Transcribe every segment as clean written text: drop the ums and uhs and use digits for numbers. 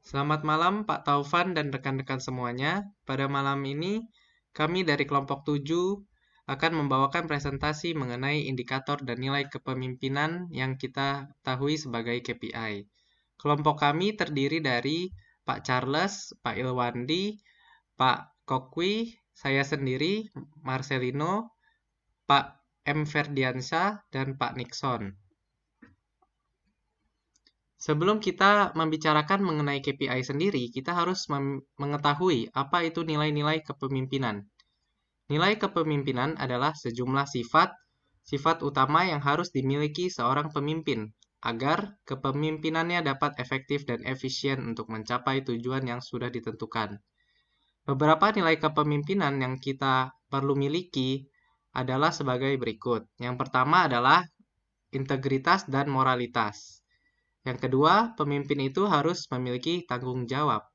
Selamat malam Pak Taufan dan rekan-rekan semuanya. Pada malam ini, kami dari kelompok 7 akan membawakan presentasi mengenai indikator dan nilai kepemimpinan yang kita ketahui sebagai KPI. Kelompok kami terdiri dari Pak Charles, Pak Ilwandi, Pak Kokwi, saya sendiri, Marcelino, Pak M. Ferdiansyah, dan Pak Nixon. Sebelum kita membicarakan mengenai KPI sendiri, kita harus mengetahui apa itu nilai-nilai kepemimpinan. Nilai kepemimpinan adalah sejumlah sifat utama yang harus dimiliki seorang pemimpin agar kepemimpinannya dapat efektif dan efisien untuk mencapai tujuan yang sudah ditentukan. Beberapa nilai kepemimpinan yang kita perlu miliki adalah sebagai berikut. Yang pertama adalah integritas dan moralitas. Yang kedua, pemimpin itu harus memiliki tanggung jawab.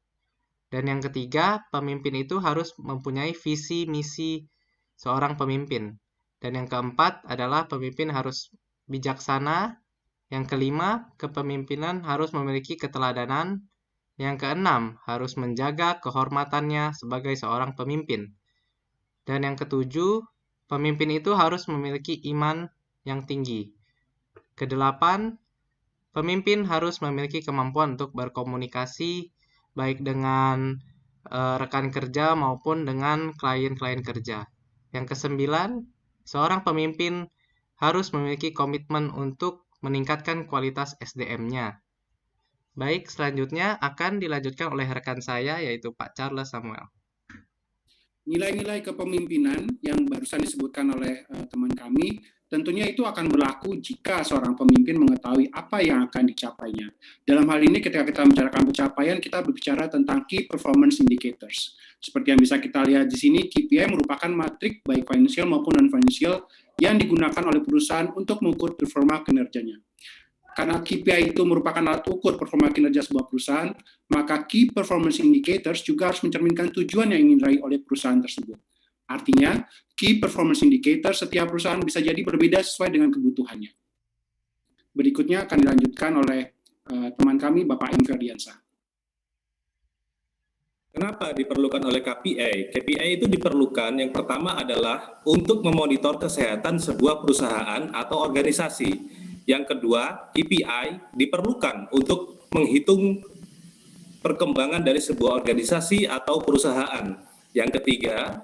Dan yang ketiga, pemimpin itu harus mempunyai visi misi seorang pemimpin. Dan yang keempat adalah pemimpin harus bijaksana. Yang kelima, kepemimpinan harus memiliki keteladanan. Yang keenam, harus menjaga kehormatannya sebagai seorang pemimpin. Dan yang ketujuh, pemimpin itu harus memiliki iman yang tinggi. Kedelapan, pemimpin harus memiliki kemampuan untuk berkomunikasi baik dengan rekan kerja maupun dengan klien-klien kerja. Yang kesembilan, seorang pemimpin harus memiliki komitmen untuk meningkatkan kualitas SDM-nya. Baik, selanjutnya akan dilanjutkan oleh rekan saya yaitu Pak Charles Samuel. Nilai-nilai kepemimpinan yang barusan disebutkan oleh teman kami tentunya itu akan berlaku jika seorang pemimpin mengetahui apa yang akan dicapainya. Dalam hal ini ketika kita membicarakan pencapaian, kita berbicara tentang Key Performance Indicators. Seperti yang bisa kita lihat di sini, KPI merupakan matrik baik financial maupun non-financial yang digunakan oleh perusahaan untuk mengukur performa kinerjanya. Karena KPI itu merupakan alat ukur performa kinerja sebuah perusahaan, maka Key Performance Indicators juga harus mencerminkan tujuan yang ingin diraih oleh perusahaan tersebut. Artinya, Key Performance Indicators setiap perusahaan bisa jadi berbeda sesuai dengan kebutuhannya. Berikutnya akan dilanjutkan oleh teman kami, Bapak M. Ferdiansyah. Kenapa diperlukan oleh KPI? KPI itu diperlukan yang pertama adalah untuk memonitor kesehatan sebuah perusahaan atau organisasi. Yang kedua, KPI diperlukan untuk menghitung perkembangan dari sebuah organisasi atau perusahaan. Yang ketiga,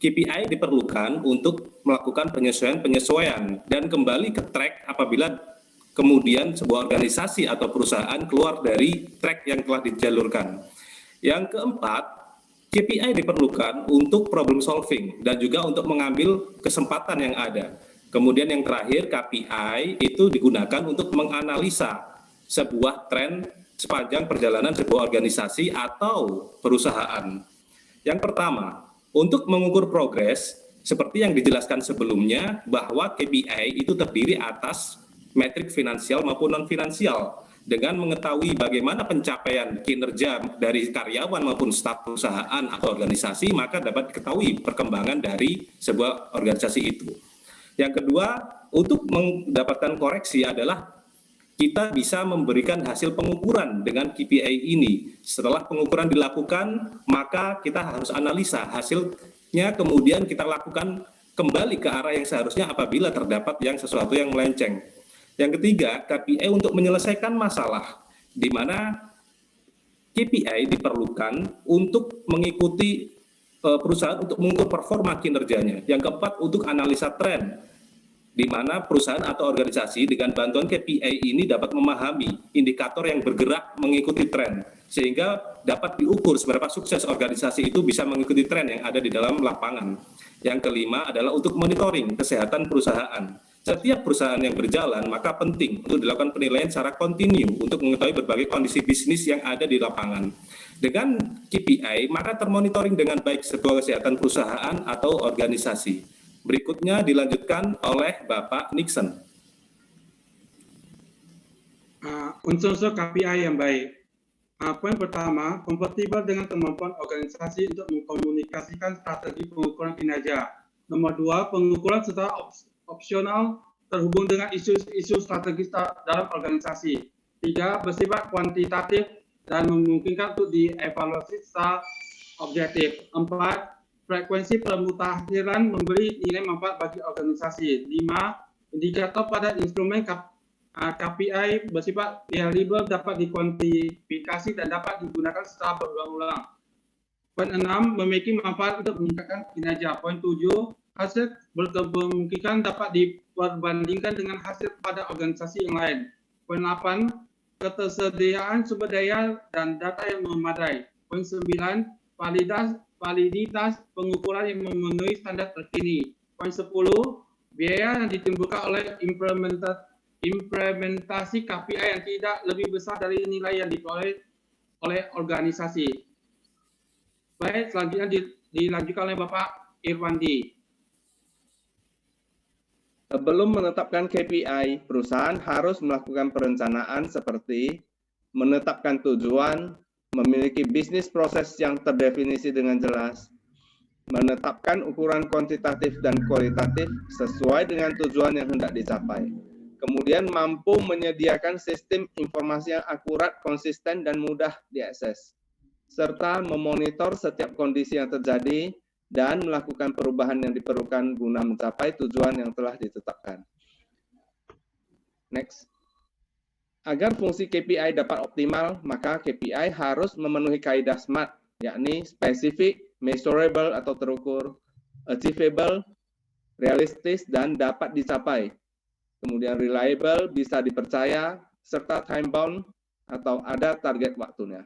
KPI diperlukan untuk melakukan penyesuaian dan kembali ke track apabila kemudian sebuah organisasi atau perusahaan keluar dari track yang telah dijalurkan. Yang keempat, KPI diperlukan untuk problem solving dan juga untuk mengambil kesempatan yang ada. Kemudian yang terakhir, KPI itu digunakan untuk menganalisa sebuah tren sepanjang perjalanan sebuah organisasi atau perusahaan. Yang pertama, untuk mengukur progres, seperti yang dijelaskan sebelumnya, bahwa KPI itu terdiri atas metrik finansial maupun non-finansial. Dengan mengetahui bagaimana pencapaian kinerja dari karyawan maupun staf perusahaan atau organisasi, maka dapat diketahui perkembangan dari sebuah organisasi itu. Yang kedua, untuk mendapatkan koreksi adalah kita bisa memberikan hasil pengukuran dengan KPI ini. Setelah pengukuran dilakukan, maka kita harus analisa hasilnya, kemudian kita lakukan kembali ke arah yang seharusnya apabila terdapat yang sesuatu yang melenceng. Yang ketiga, KPI untuk menyelesaikan masalah, di mana KPI diperlukan untuk mengikuti perusahaan untuk mengukur performa kinerjanya. Yang keempat, untuk analisa tren, di mana perusahaan atau organisasi dengan bantuan KPI ini dapat memahami indikator yang bergerak mengikuti tren, sehingga dapat diukur seberapa sukses organisasi itu bisa mengikuti tren yang ada di dalam lapangan. Yang kelima adalah untuk monitoring kesehatan perusahaan. Setiap perusahaan yang berjalan, maka penting untuk dilakukan penilaian secara kontinu untuk mengetahui berbagai kondisi bisnis yang ada di lapangan. Dengan KPI, maka termonitoring dengan baik sebuah kesehatan perusahaan atau organisasi. Berikutnya dilanjutkan oleh Bapak Nixon. Unsur-unsur KPI yang baik. Poin pertama, kompatibel dengan kemampuan organisasi untuk mengkomunikasikan strategi pengukuran kinerja. Nomor dua, pengukuran secara opsional terhubung dengan isu-isu strategis dalam organisasi. Tiga, bersifat kuantitatif dan memungkinkan untuk dievaluasi secara objektif. 4. Frekuensi pemutakhiran memberi nilai manfaat bagi organisasi. 5. Indikator pada instrumen KPI bersifat variabel dapat dikuantifikasi dan dapat digunakan secara berulang-ulang. Poin 6. Memiliki manfaat untuk meningkatkan kinerja. Poin 7. Hasil berkemungkinan dapat diperbandingkan dengan hasil pada organisasi yang lain. Poin 8. Ketersediaan sumber daya dan data yang memadai. Poin 9. Validitas pengukuran yang memenuhi standar terkini. Poin 10. Biaya yang ditimbulkan oleh implementasi KPI yang tidak lebih besar dari nilai yang diperoleh oleh organisasi. Baik, selanjutnya dilanjutkan oleh Bapak Irwandi. Sebelum menetapkan KPI, perusahaan harus melakukan perencanaan seperti menetapkan tujuan, memiliki bisnis proses yang terdefinisi dengan jelas, menetapkan ukuran kuantitatif dan kualitatif sesuai dengan tujuan yang hendak dicapai, kemudian mampu menyediakan sistem informasi yang akurat, konsisten, dan mudah diakses, serta memonitor setiap kondisi yang terjadi dan melakukan perubahan yang diperlukan guna mencapai tujuan yang telah ditetapkan. Next. Agar fungsi KPI dapat optimal, maka KPI harus memenuhi kaidah SMART, yakni spesifik, measurable atau terukur, achievable, realistis, dan dapat dicapai. Kemudian reliable, bisa dipercaya, serta time bound atau ada target waktunya.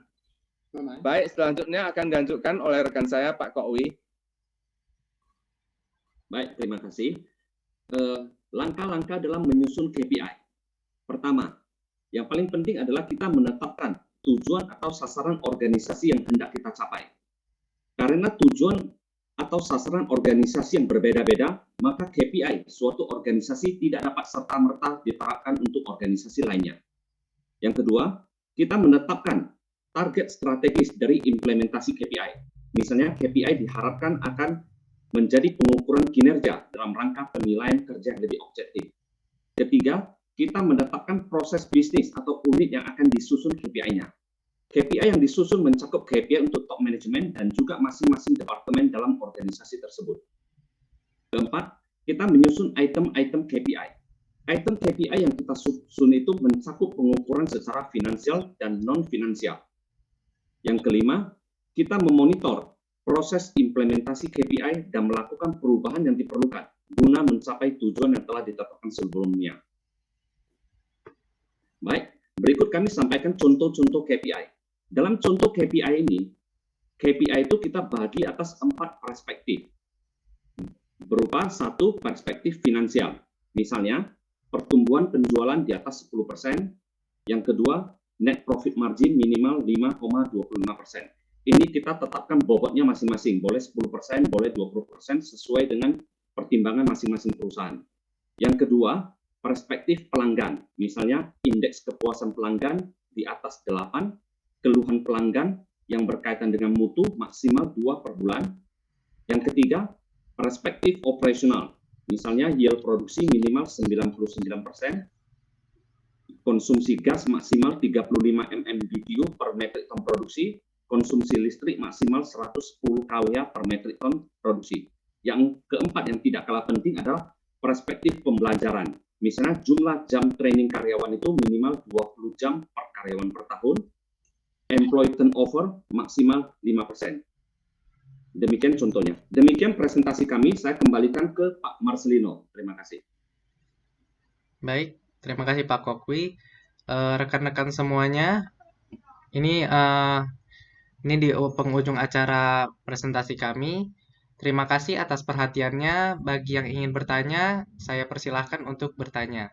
Baik, selanjutnya akan dilanjutkan oleh rekan saya, Pak Kokwi. Baik, terima kasih. Langkah-langkah dalam menyusun KPI. Pertama, yang paling penting adalah kita menetapkan tujuan atau sasaran organisasi yang hendak kita capai. Karena tujuan atau sasaran organisasi yang berbeda-beda, maka KPI suatu organisasi tidak dapat serta-merta diterapkan untuk organisasi lainnya. Yang kedua, kita menetapkan target strategis dari implementasi KPI. Misalnya, KPI diharapkan akan menjadi pengukuran kinerja dalam rangka penilaian kerja yang lebih objektif. Ketiga, kita menetapkan proses bisnis atau unit yang akan disusun KPI-nya. KPI yang disusun mencakup KPI untuk top management dan juga masing-masing departemen dalam organisasi tersebut. Keempat, kita menyusun item-item KPI. Item KPI yang kita susun itu mencakup pengukuran secara finansial dan non-finansial. Yang kelima, kita memonitor proses implementasi KPI dan melakukan perubahan yang diperlukan guna mencapai tujuan yang telah ditetapkan sebelumnya. Baik, berikut kami sampaikan contoh-contoh KPI. Dalam contoh KPI ini, KPI itu kita bagi atas 4 perspektif. Berupa 1 perspektif finansial. Misalnya, pertumbuhan penjualan di atas 10%. Yang kedua, net profit margin minimal 5,25%. Ini kita tetapkan bobotnya masing-masing. Boleh 10%, boleh 20%, sesuai dengan pertimbangan masing-masing perusahaan. Yang kedua, perspektif pelanggan, misalnya indeks kepuasan pelanggan di atas 8, keluhan pelanggan yang berkaitan dengan mutu maksimal 2 per bulan. Yang ketiga, perspektif operasional, misalnya yield produksi minimal 99%, konsumsi gas maksimal 35 MMBTU per metrik ton produksi, konsumsi listrik maksimal 110 kWh per metrik ton produksi. Yang keempat yang tidak kalah penting adalah perspektif pembelajaran. Misalnya jumlah jam training karyawan itu minimal 20 jam per karyawan per tahun, employee turnover maksimal 5%. Demikian contohnya. Demikian presentasi kami, saya kembalikan ke Pak Marcelino. Terima kasih. Baik, terima kasih Pak Kokwi. Rekan-rekan semuanya, ini di penghujung acara presentasi kami. Terima kasih atas perhatiannya. Bagi yang ingin bertanya, saya persilahkan untuk bertanya.